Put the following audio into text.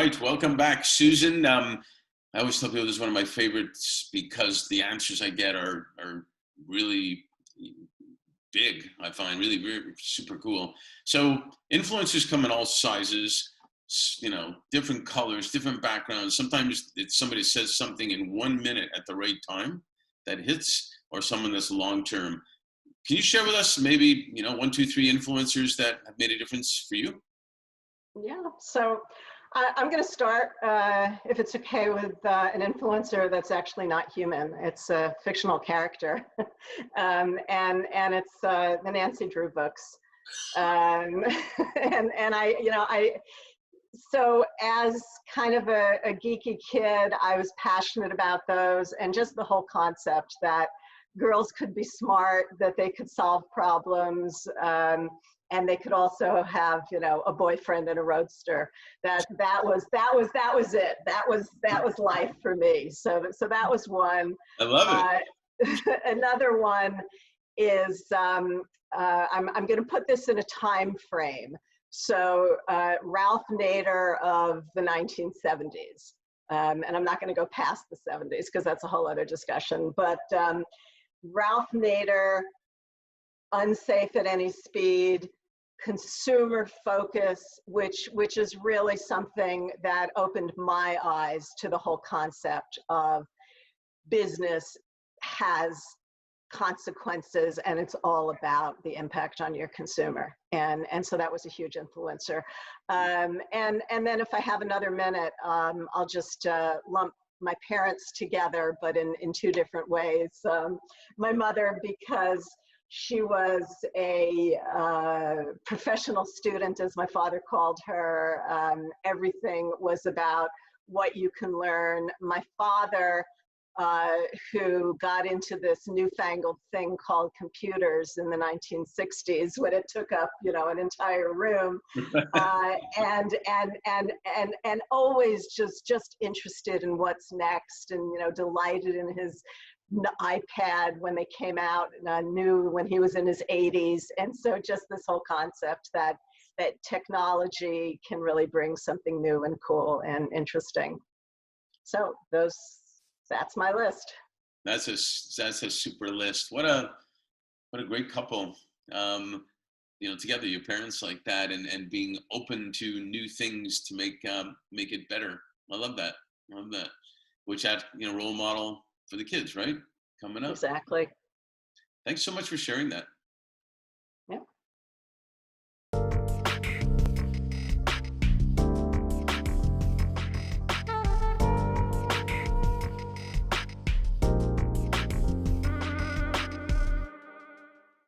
right, welcome back, Susan. I always tell people this is one of my favorites because the answers I get are really big. I find really, really super cool. So influencers come in all sizes, different colors, different backgrounds. Sometimes it's somebody says something in 1 minute at the right time that hits, or someone that's long term. Can you share with us maybe one, two, three influencers that have made a difference for you? Yeah, so I'm going to start, if it's okay, with an influencer that's actually not human. It's a fictional character, and it's the Nancy Drew books. Um, and so as kind of a geeky kid, I was passionate about those, and just the whole concept that girls could be smart, that they could solve problems, and they could also have, a boyfriend and a roadster. That was it. That was life for me. So that was one. I love it. Another one is I'm going to put this in a time frame. So Ralph Nader of the 1970s, and I'm not going to go past the 70s because that's a whole other discussion. But Ralph Nader, unsafe at any speed, consumer focus, which is really something that opened my eyes to the whole concept of business has consequences, and it's all about the impact on your consumer. And so that was a huge influencer. And then if I have another minute, I'll just lump my parents together, but in two different ways. My mother, because she was a professional student, as my father called her. Everything was about what you can learn. My father, who got into this newfangled thing called computers in the 1960s, when it took up, an entire room, and always just interested in what's next, and delighted in his iPad when they came out, and I knew when he was in his 80s. And so just this whole concept that technology can really bring something new and cool and interesting. So that's my list. That's a super list. What a great couple. Together, your parents like that, and being open to new things to make it better. I love that. Which that role model for the kids, right? Coming up. Exactly. Thanks so much for sharing that.